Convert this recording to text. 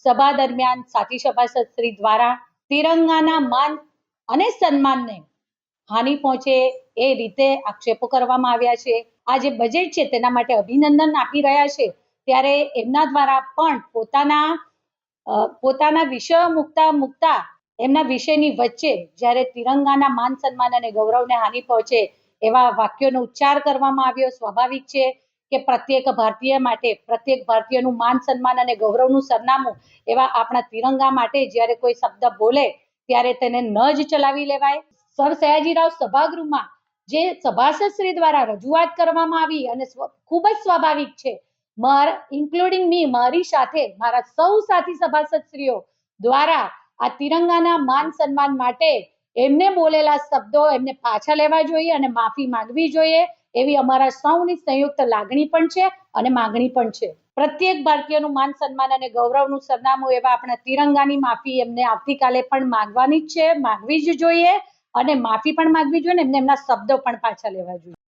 સભા દરમિયાન સાથી સભાસદ શ્રી દ્વારા તિરંગાના માન અને સન્માનને હાનિ પહોંચે એ રીતે આક્ષેપો કરવામાં આવ્યા છે। આ જે બજેટ છે તેના માટે અભિનંદન આપી રહ્યા છે, ત્યારે એમના દ્વારા પણ પોતાના વિષયો મૂકતા એમના વિષયની વચ્ચે જ્યારે તિરંગાના માન સન્માન અને ગૌરવને હાનિ પહોંચે એવા વાક્યોનો ઉચ્ચાર કરવામાં આવ્યો। સ્વાભાવિક છે કે પ્રત્યેક ભારતીય માટે, પ્રત્યેક ભારતીયનું માન સન્માન અને ગૌરવનું સરનામું એવા આપણા તિરંગા માટે જ્યારે કોઈ શબ્દ બોલે ત્યારે તેને ન જ ચલાવી લેવાય। સર સયાજીરાવ સભાગૃહમાં જે સભાસદ શ્રી દ્વારા રજૂઆત કરવામાં આવી અને ખૂબ જ સ્વાભાવિક છે, ઇન્ક્લુડિંગ મી, મારી સાથે મારા સૌ સાથી સભાસદ શ્રીઓ દ્વારા આ તિરંગાના માન સન્માન માટે એમને બોલેલા શબ્દો એમને પાછા લેવા જોઈએ અને માફી માંગવી જોઈએ એવી અમારા સૌની સંયુક્ત લાગણી પણ છે અને માંગણી પણ છે। પ્રત્યેક ભારતીયનું માન સન્માન અને ગૌરવનું સરનામું એવા આપણા તિરંગાની માફી એમને આવતીકાલે પણ માંગવાની જ છે, માંગવી જ જોઈએ અને માફી પણ માંગવી જોઈએ ને એમના શબ્દો પણ પાછા લેવા જોઈએ।